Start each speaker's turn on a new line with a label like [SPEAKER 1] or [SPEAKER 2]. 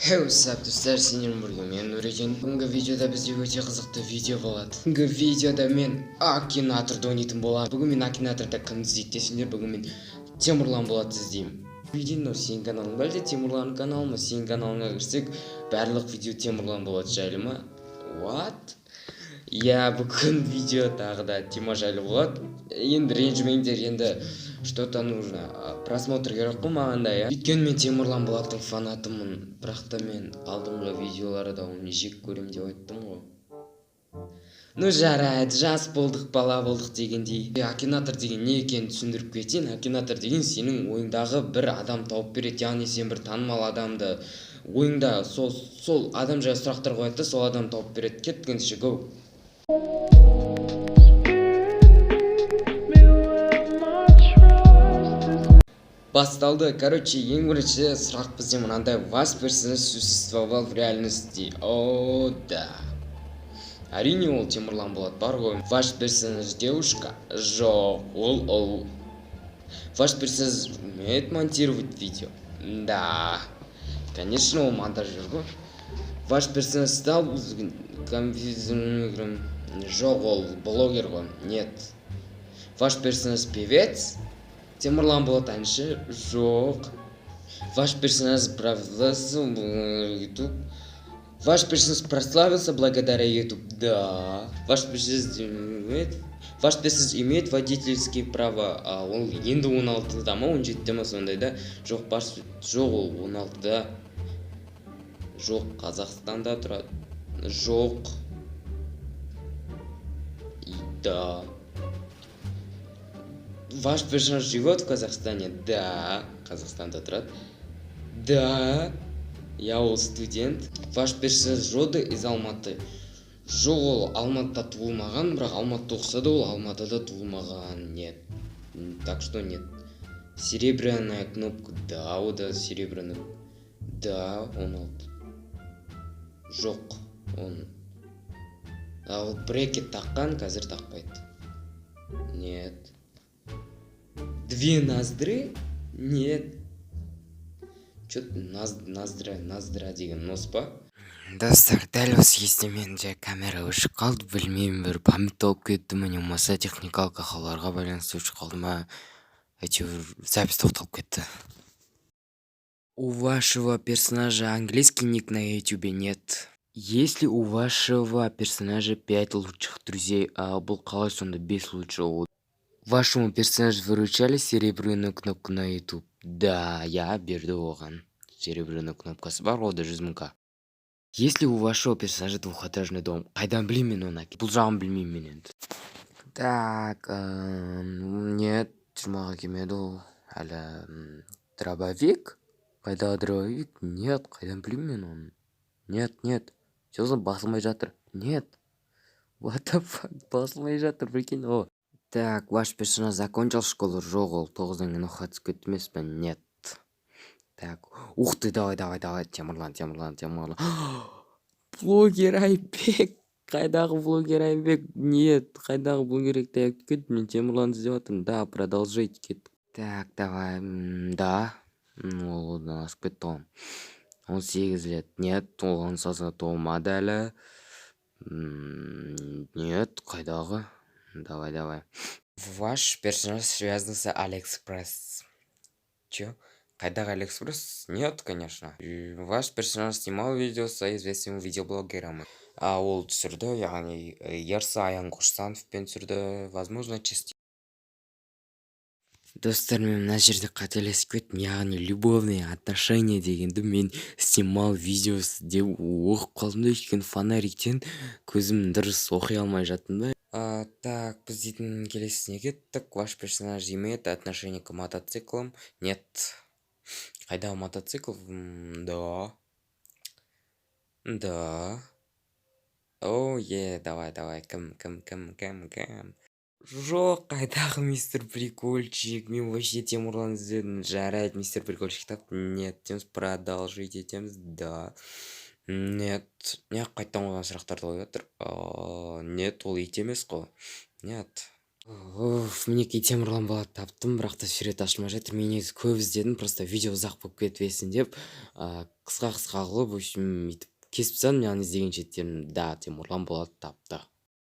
[SPEAKER 1] What's достар, сенен бірге мен Нұреген. Бүгінгі видеода бізде өте қызықты видео болады. Бүгінгі видеода мен Акинаторды ойнайтын боламын. Бүгін мен Акинаторда кімді іздейді десеңдер, бүгін мен Темірлан Болатты іздеймін. Видео сенің каналың ба әлде Темірлан каналы ма? Сенің каналыңа кірсек, барлық видео Темірлан Болат жайлы ма? What? Я бүгін видео тағы да Тима жайлы болады. Енді ренжімеңдер, енді что-то нужно просмотр керек қой маған да, я. Өйткені мен Темірлан Болаттың фанатымын, бірақ та мен алдыңғы видеоларда оны жек көрем деп айттым ғой. Ну жарайды, жас болдық, бала болдық дегендей. Акинатор деген не екенін түсіндіріп кетейін. Акинатор деген сенің ойыңдағы бір адам тауып береді, яғни сен бір танымал адамды ойыңда сол адам жайлы сұрақтар қояды да сол адам тауып береді. Кеткенше go. Басталды. Короче, ең бірінші сұрақ бізде мынандай: ваш персонаж существовал в реальности? О, да. Әрине ол Темірлан Болат бар ғой. Ваш персонаж девушка? Жоқ, ол. Ваш персонаж умеет монтировать видео? Да. Конечно, ол монтажер ғой. Ваш персонаж стал компьютерным играм? Жоқ, ол блогер ғой. Нет. Ваш персонаж певец? Темірлан Болат әнші? Жоқ. Ваш персонаж прославился YouTube? Ваш персонаж прославился благодаря YouTube? Да. Ваш персонаж имеет водительские права? Ол енді 16-да ма, 17-де ма сондай да? Жоқ, ол 16-да. Жоқ, Қазақстанда тұрады. Жоқ. Да. Ваш персонаж живет в Казахстане? Да. Қазақстанда тұрады. Да. Я ол студент. Ваш персонаж роды из Алматы? Жоқ, ол Алматыда туылмаған, бірақ Алматыда оқыса да ол Алматыда туылмаған. Нет. Так что нет. Серебряная кнопка? Да, о да, серебряная. Да, 16. Жоқ, он. Ал брекет таққан, қазір тақпайды. Нет. Две ноздры? Нет. Чё-то ноздра деген нос па? Достар, дәл осы кезде менде камера өшіп қалды, білмеймін, бір память толып кетті ме, не болмаса техникалық ақауларға байланысты өшіп қалды ма, әйтеуір запись тоқталып кетті. У вашего персонажа английский ник на ютубе? Нет. Есть ли у вашего персонажа 5 лучших друзей? Бұл қалай сонда 5 лучшего? Вашему персонажу выручали серебряную кнопку на YouTube? Да, я берді оған. Серебряную кнопкасы бар, ода 100 000-ка. Есть ли у вашего персонажа двухэтажный дом? Қайдан білеймін оны? Бұл жағын білмеймін мен енді. Так, нет, тұрмаға келмеді ол. Әлі дробовик? Қайдағы дробовик? Нет, қайдан білеймін мен оны? Нет. Сөзім басылмай жатыр. Нет. What the fuck? Басылмай жатыр, прикинь, о. Так, ваш персонаж закончил школу? Жоқ, ол 9-дан кейін оқуға түсіп кетті емес пе? Нет. Так, ух ты, давай, Темірлан. Блогер Айбек. Қайдағы блогер Айбек? Нет, қайдағы блогер Айбек? Кет, мен Темірлан іздеп жатырмын. Да, продолжайте, кет. Так, давай, да. Ол одан асып кетті ғой. 18 лет. Нет, ол 18-ға толмады әлі. Нет, қайдағы? Давай. Ваш персонаж связан с Алиэкспресс? Чё? Қайдағы Алиэкспресс? Нет, конечно. Ваш персонаж снимал видео с известными видеоблогерами? Ол түсірді, яғни Ерсі Аян Қошсановпен түсірді. Возможно, частично. Достар, мен мына жерде қателесіп кеттім, яғни любовные отношения дегенді мен снимал видеосы деп оқып қалдым да, өйткені фонариктен көзім дұрыс оқи алмай жаттым да. Так, біз дейтін келесіне кеттік. Ваш персонаж имеет отношение к мотоциклам? Нет. Қайдағы мотоцикл? Да. О, давай. Кім? Жоқ, қайдағы мистер Прикольчик? Мен вообще Темірлан іздедім. Жарайды, мистер Прикольчик тапты? Нет. Теміз продолжить етеміз? Да. Нет. Не қайттан қойған сұрақтарды қойып отыр? Нет, ол ит емес қой. Нет. Мінекей Темірлан Болат таптым, бірақ та сурет ашылмай жатыр. Мен негізі көп іздедім, просто видео ұзақ болып кетпесін деп қысқа қылып в общем өйтіп кесіп тастадым яғни іздеген шеттерім да темурлан болат тапты